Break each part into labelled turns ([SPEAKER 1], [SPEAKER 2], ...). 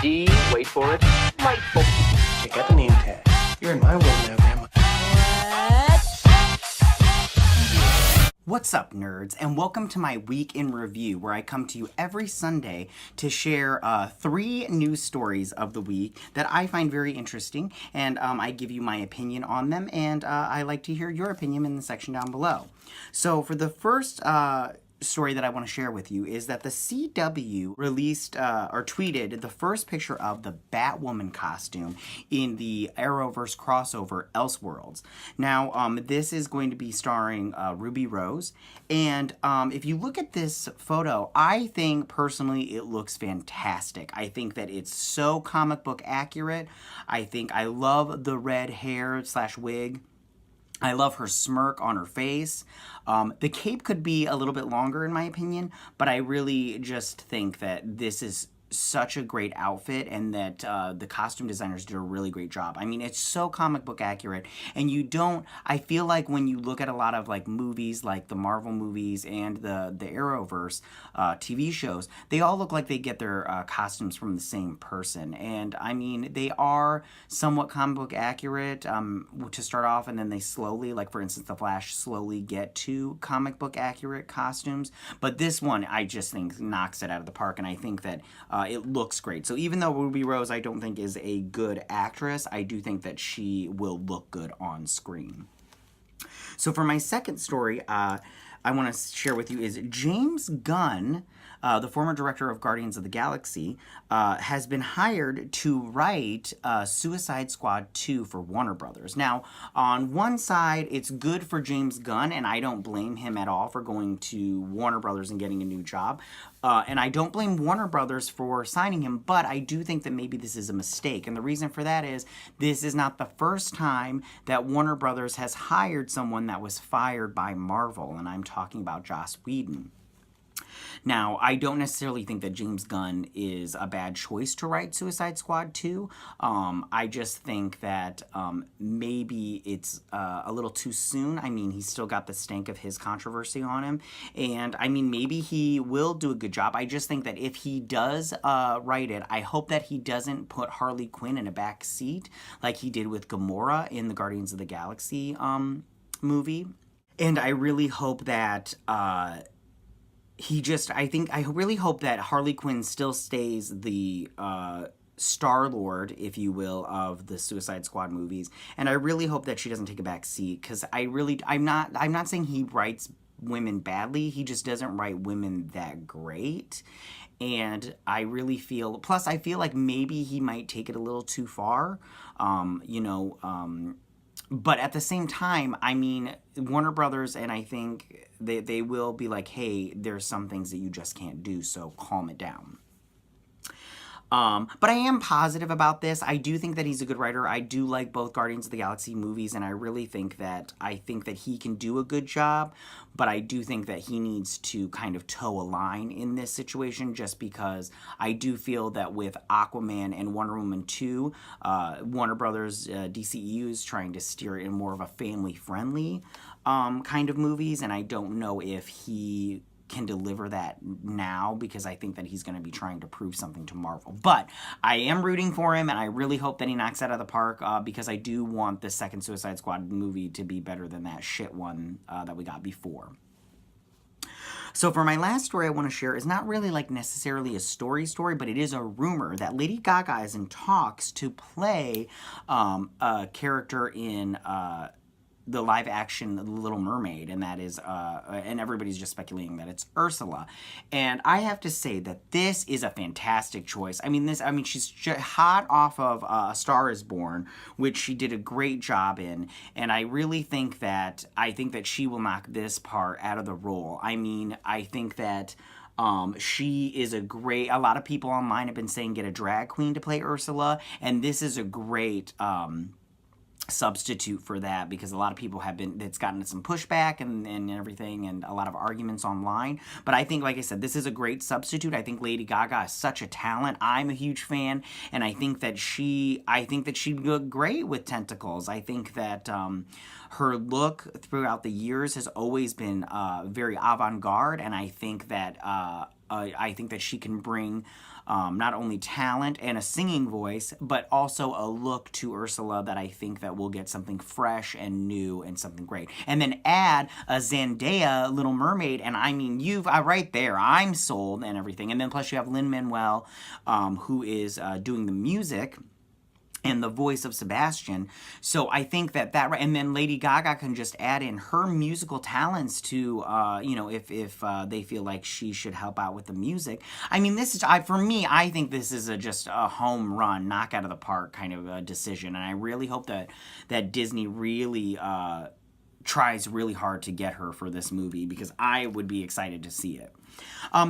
[SPEAKER 1] D, wait for it, delightful.
[SPEAKER 2] Check out the name tag. You're in my world now, Grandma.
[SPEAKER 3] What's up, nerds, and welcome to my Week in Review, where I come to you every Sunday to share 3 news stories of the week that I find very interesting, and I give you my opinion on them, and I like to hear your opinion in the section down below. So for the first story that I want to share with you is that the CW released or tweeted the first picture of the Batwoman costume in the Arrowverse crossover Elseworlds. Now, this is going to be starring Ruby Rose, and if you look at this photo, I think personally it looks fantastic. I think that it's so comic book accurate. I love the red hair / wig. I love her smirk on her face. The cape could be a little bit longer in my opinion, but I really just think that this is such a great outfit and that the costume designers did a really great job. I mean, it's so comic book accurate, and I feel like when you look at a lot of like movies, like the Marvel movies and the Arrowverse TV shows, they all look like they get their costumes from the same person. And I mean, they are somewhat comic book accurate to start off, and then they slowly, like for instance, The Flash slowly get to comic book accurate costumes. But this one, I just think knocks it out of the park, and I think that it looks great. So even though Ruby Rose I don't think is a good actress, I do think that she will look good on screen. So for my second story, I want to share with you is James Gunn, the former director of Guardians of the Galaxy, has been hired to write Suicide Squad 2 for Warner Brothers. Now, on one side, it's good for James Gunn, and I don't blame him at all for going to Warner Brothers and getting a new job. And I don't blame Warner Brothers for signing him, but I do think that maybe this is a mistake. And the reason for that is this is not the first time that Warner Brothers has hired someone that was fired by Marvel, and I'm talking about Joss Whedon. Now, I don't necessarily think that James Gunn is a bad choice to write Suicide Squad 2. I just think that maybe it's a little too soon. I mean, he's still got the stank of his controversy on him. And, I mean, maybe he will do a good job. I just think that if he does write it, I hope that he doesn't put Harley Quinn in a back seat like he did with Gamora in the Guardians of the Galaxy movie. And I really hope that I really hope that Harley Quinn still stays the Star-Lord, if you will, of the Suicide Squad movies. And I really hope that she doesn't take a back seat, because I'm not saying he writes women badly, he just doesn't write women that great. And I really feel, plus I feel like maybe he might take it a little too far, but at the same time, I mean, Warner Brothers, and I think they will be like, hey, there's some things that you just can't do, so calm it down. But I am positive about this. I do think that he's a good writer. I do like both Guardians of the Galaxy movies, and I really think that he can do a good job, but I do think that he needs to kind of toe a line in this situation, just because I do feel that with Aquaman and Wonder Woman 2, Warner Brothers DCEU is trying to steer in more of a family-friendly kind of movies, and I don't know if he can deliver that now, because I think that he's going to be trying to prove something to Marvel. But I am rooting for him, and I really hope that he knocks it out of the park, because I do want the second Suicide Squad movie to be better than that shit one that we got before. So for my last story I want to share is not really like necessarily a story, but it is a rumor that Lady Gaga is in talks to play a character in the live action Little Mermaid, and that is and everybody's just speculating that it's Ursula. And I have to say that this is a fantastic choice. I mean, she's hot off of A Star Is Born, which she did a great job in, and I really think that she will knock this part out of the role. I mean, I think that she is a lot of people online have been saying get a drag queen to play Ursula, and this is a great substitute for that, because a lot of people it's gotten some pushback and everything, and a lot of arguments online. But I think, like I said, this is a great substitute. I think Lady Gaga is such a talent. I'm a huge fan, and I think that she'd look great with tentacles. I think that her look throughout the years has always been very avant-garde, and I think that I think that she can bring not only talent and a singing voice, but also a look to Ursula that I think that will get something fresh and new and something great. And then add a Zendaya Little Mermaid, and I mean, you've right there, I'm sold and everything. And then plus you have Lin-Manuel, who is doing the music and the voice of Sebastian. So I think that and then Lady Gaga can just add in her musical talents to, if they feel like she should help out with the music. I mean, this is, for me, I think this is just a home run, knock out of the park kind of a decision. And I really hope that Disney really tries really hard to get her for this movie, because I would be excited to see it.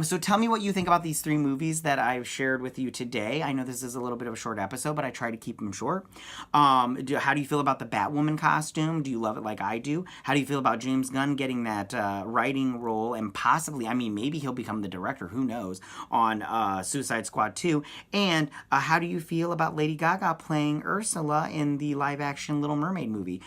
[SPEAKER 3] So tell me what you think about these 3 movies that I've shared with you today. I know this is a little bit of a short episode, but I try to keep them short. How do you feel about the Batwoman costume? Do you love it like I do? How do you feel about James Gunn getting that writing role and possibly, I mean, maybe he'll become the director, who knows, on Suicide Squad 2? And how do you feel about Lady Gaga playing Ursula in the live-action Little Mermaid movie?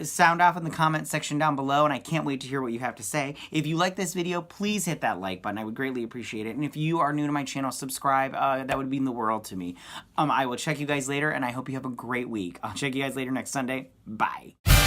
[SPEAKER 3] Sound off in the comment section down below, and I can't wait to hear what you have to say. If you like this video, please hit that like button. I would greatly appreciate it. And if you are new to my channel, subscribe. That would mean the world to me. I will check you guys later, and I hope you have a great week. I'll check you guys later next Sunday. Bye.